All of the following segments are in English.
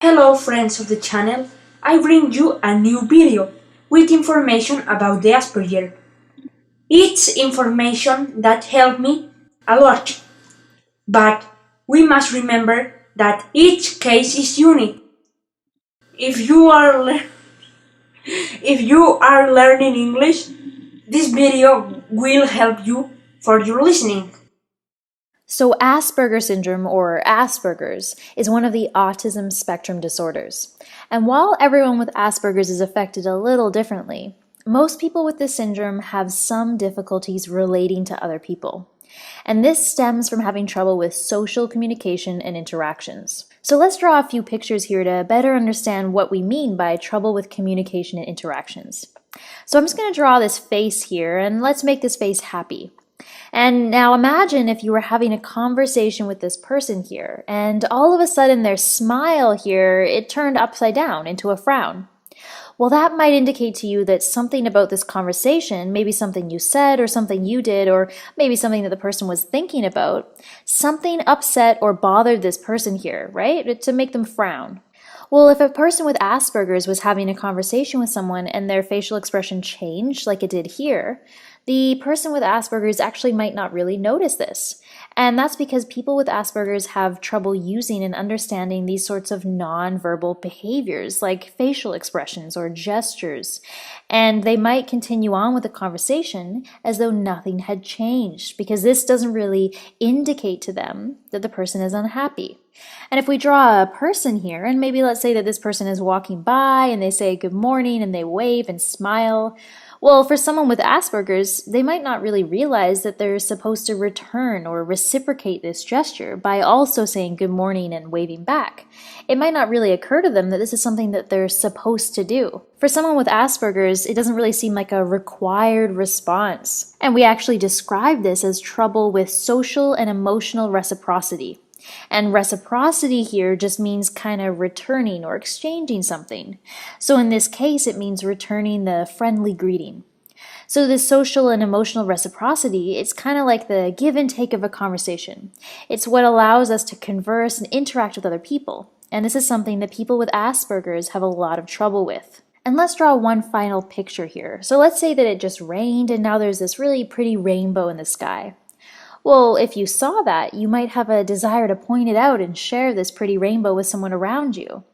Hello friends of the channel, I bring you a new video with information about the Asperger. It's information that helped me a lot, but we must remember that each case is unique. If you are learning English, this video will help you for your listening. So Asperger syndrome, or Asperger's, is one of the autism spectrum disorders. And while everyone with Asperger's is affected a little differently, most people with this syndrome have some difficulties relating to other people. And this stems from having trouble with social communication and interactions. So let's draw a few pictures here to better understand what we mean by trouble with communication and interactions. So I'm just going to draw this face here, and let's make this face happy. And now imagine if you were having a conversation with this person here, and all of a sudden their smile here, it turned upside down into a frown. Well, that might indicate to you that something about this conversation, maybe something you said or something you did, or maybe something that the person was thinking about, something upset or bothered this person here, right? To make them frown. Well, if a person with Asperger's was having a conversation with someone and their facial expression changed like it did here, the person with Asperger's actually might not really notice this. And that's because people with Asperger's have trouble using and understanding these sorts of nonverbal behaviors like facial expressions or gestures. And they might continue on with the conversation as though nothing had changed because this doesn't really indicate to them that the person is unhappy. And if we draw a person here, and maybe let's say that this person is walking by and they say good morning and they wave and smile, well, for someone with Asperger's, they might not really realize that they're supposed to return or reciprocate this gesture by also saying good morning and waving back. It might not really occur to them that this is something that they're supposed to do. For someone with Asperger's, it doesn't really seem like a required response. And we actually describe this as trouble with social and emotional reciprocity. And reciprocity here just means kind of returning or exchanging something. So in this case, it means returning the friendly greeting. So this social and emotional reciprocity, it's kind of like the give and take of a conversation. It's what allows us to converse and interact with other people. And this is something that people with Asperger's have a lot of trouble with. And let's draw one final picture here. So let's say that it just rained and now there's this really pretty rainbow in the sky. Well, if you saw that, you might have a desire to point it out and share this pretty rainbow with someone around you.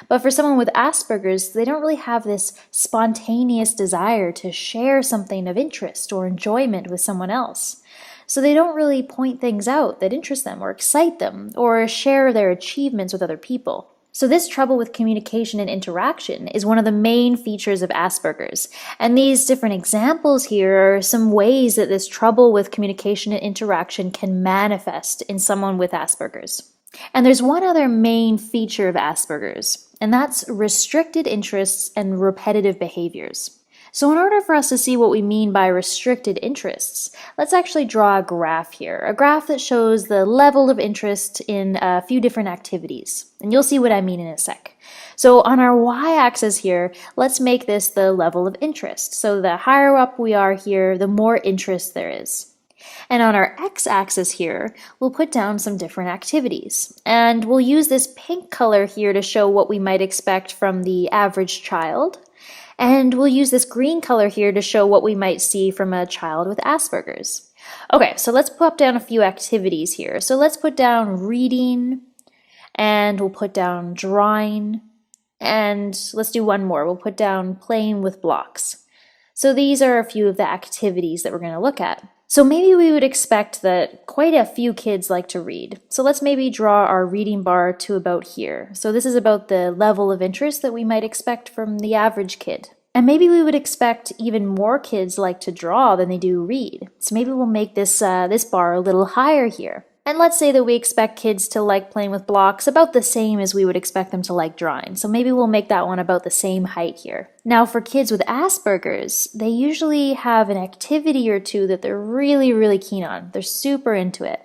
But for someone with Asperger's, they don't really have this spontaneous desire to share something of interest or enjoyment with someone else. So they don't really point things out that interest them or excite them or share their achievements with other people. So this trouble with communication and interaction is one of the main features of Asperger's. And these different examples here are some ways that this trouble with communication and interaction can manifest in someone with Asperger's. And there's one other main feature of Asperger's, and that's restricted interests and repetitive behaviors. So in order for us to see what we mean by restricted interests, let's actually draw a graph here, a graph that shows the level of interest in a few different activities. And you'll see what I mean in a sec. So on our y-axis here, let's make this the level of interest. So the higher up we are here, the more interest there is. And on our x-axis here, we'll put down some different activities. And we'll use this pink color here to show what we might expect from the average child. And we'll use this green color here to show what we might see from a child with Asperger's. Okay, so let's put down a few activities here. So let's put down reading, and we'll put down drawing, and let's do one more. We'll put down playing with blocks. So these are a few of the activities that we're going to look at. So maybe we would expect that quite a few kids like to read. So let's maybe draw our reading bar to about here. So this is about the level of interest that we might expect from the average kid. And maybe we would expect even more kids like to draw than they do read. So maybe we'll make this bar a little higher here. And let's say that we expect kids to like playing with blocks about the same as we would expect them to like drawing. So maybe we'll make that one about the same height here. Now for kids with Asperger's, they usually have an activity or two that they're really, really keen on. They're super into it.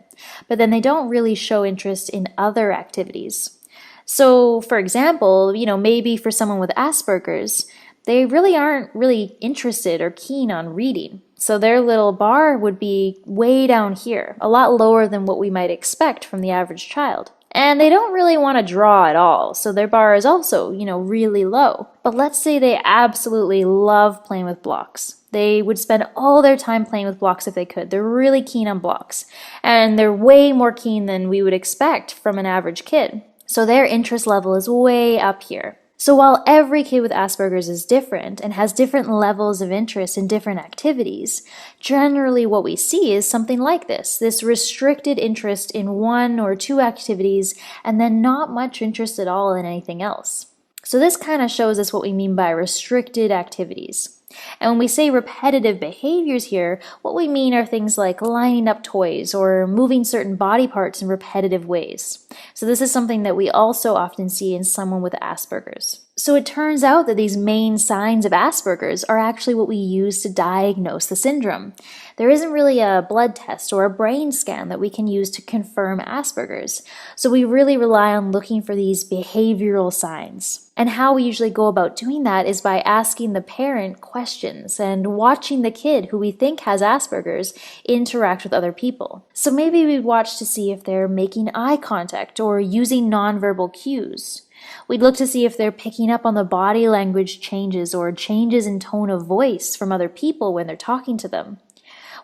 But then they don't really show interest in other activities. So for example, maybe for someone with Asperger's, they really aren't really interested or keen on reading. So their little bar would be way down here, a lot lower than what we might expect from the average child. And they don't really want to draw at all, so their bar is also, really low. But let's say they absolutely love playing with blocks. They would spend all their time playing with blocks if they could. They're really keen on blocks. And they're way more keen than we would expect from an average kid. So their interest level is way up here. So while every kid with Asperger's is different and has different levels of interest in different activities, generally what we see is something like this restricted interest in one or two activities and then not much interest at all in anything else. So this kind of shows us what we mean by restricted activities. And when we say repetitive behaviors here, what we mean are things like lining up toys or moving certain body parts in repetitive ways. So this is something that we also often see in someone with Asperger's. So it turns out that these main signs of Asperger's are actually what we use to diagnose the syndrome. There isn't really a blood test or a brain scan that we can use to confirm Asperger's. So we really rely on looking for these behavioral signs. And how we usually go about doing that is by asking the parent questions and watching the kid who we think has Asperger's interact with other people. So maybe we'd watch to see if they're making eye contact or using nonverbal cues. We'd look to see if they're picking up on the body language changes or changes in tone of voice from other people when they're talking to them.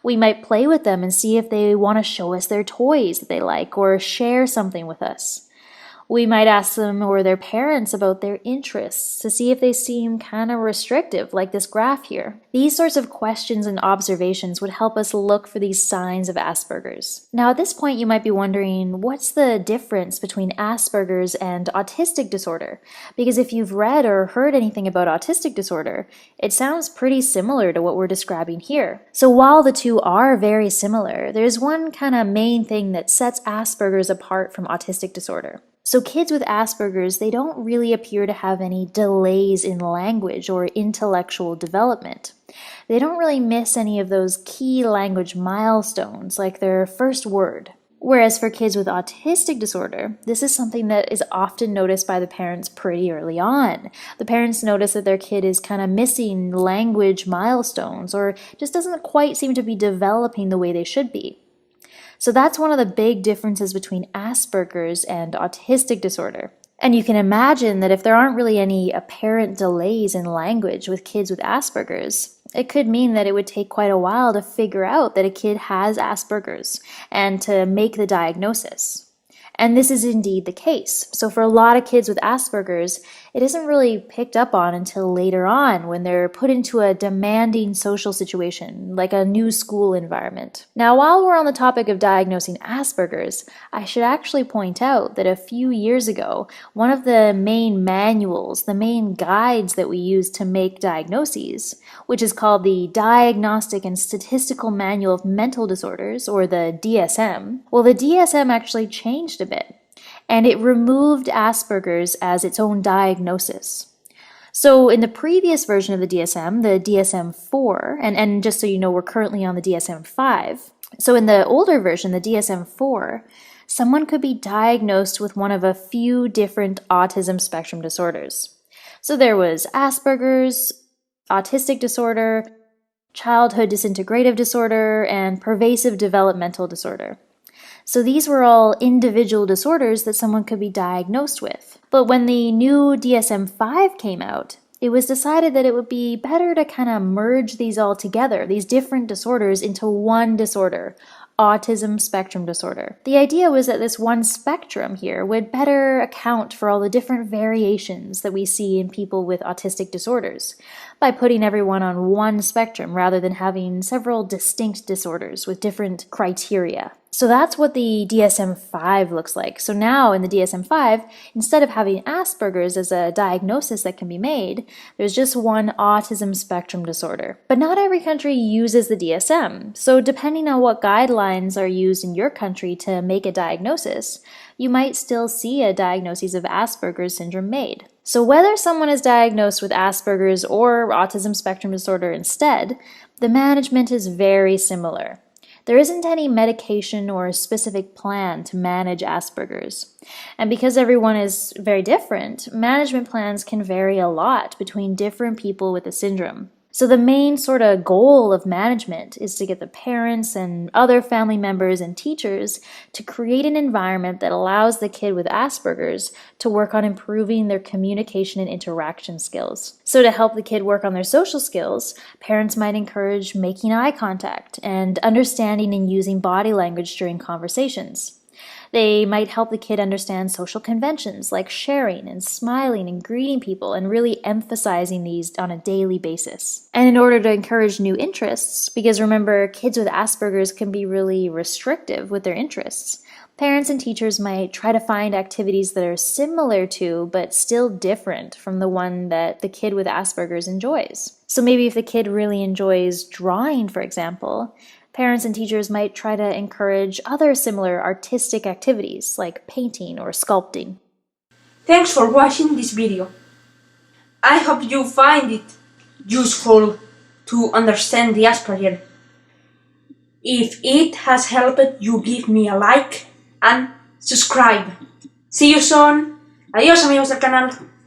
We might play with them and see if they want to show us their toys that they like or share something with us. We might ask them or their parents about their interests to see if they seem kind of restrictive, like this graph here. These sorts of questions and observations would help us look for these signs of Asperger's. Now, at this point, you might be wondering, what's the difference between Asperger's and autistic disorder? Because if you've read or heard anything about autistic disorder, it sounds pretty similar to what we're describing here. So while the two are very similar, there's one kind of main thing that sets Asperger's apart from autistic disorder. So kids with Asperger's, they don't really appear to have any delays in language or intellectual development. They don't really miss any of those key language milestones, like their first word. Whereas for kids with autistic disorder, this is something that is often noticed by the parents pretty early on. The parents notice that their kid is kind of missing language milestones or just doesn't quite seem to be developing the way they should be. So that's one of the big differences between Asperger's and autistic disorder. And you can imagine that if there aren't really any apparent delays in language with kids with Asperger's, it could mean that it would take quite a while to figure out that a kid has Asperger's and to make the diagnosis. And this is indeed the case. So for a lot of kids with Asperger's, it isn't really picked up on until later on when they're put into a demanding social situation, like a new school environment. Now, while we're on the topic of diagnosing Asperger's, I should actually point out that a few years ago, one of the main manuals, the main guides that we use to make diagnoses, which is called the Diagnostic and Statistical Manual of Mental Disorders, or the DSM, well, the DSM actually changed a bit, and it removed Asperger's as its own diagnosis. So in the previous version of the DSM4, and just so you know, we're currently on the DSM5. So in the older version, the DSM4, someone could be diagnosed with one of a few different autism spectrum disorders. So there was Asperger's, autistic disorder, childhood disintegrative disorder, and pervasive developmental disorder. So these were all individual disorders that someone could be diagnosed with. But when the new DSM-5 came out, it was decided that it would be better to kind of merge these all together, these different disorders, into one disorder, autism spectrum disorder. The idea was that this one spectrum here would better account for all the different variations that we see in people with autistic disorders by putting everyone on one spectrum rather than having several distinct disorders with different criteria. So that's what the DSM-5 looks like. So now in the DSM-5, instead of having Asperger's as a diagnosis that can be made, there's just one autism spectrum disorder. But not every country uses the DSM. So depending on what guidelines are used in your country to make a diagnosis, you might still see a diagnosis of Asperger's syndrome made. So whether someone is diagnosed with Asperger's or autism spectrum disorder instead, the management is very similar. There isn't any medication or specific plan to manage Asperger's. And because everyone is very different, management plans can vary a lot between different people with the syndrome. So the main sort of goal of management is to get the parents and other family members and teachers to create an environment that allows the kid with Asperger's to work on improving their communication and interaction skills. So to help the kid work on their social skills, parents might encourage making eye contact and understanding and using body language during conversations. They might help the kid understand social conventions like sharing and smiling and greeting people and really emphasizing these on a daily basis. And in order to encourage new interests, because remember, kids with Asperger's can be really restrictive with their interests, parents and teachers might try to find activities that are similar to but still different from the one that the kid with Asperger's enjoys. So maybe if the kid really enjoys drawing, for example, parents and teachers might try to encourage other similar artistic activities like painting or sculpting. Thanks for watching this video. I hope you find it useful to understand the Asperger. If it has helped you, give me a like and subscribe. See you soon. Adiós amigos del canal.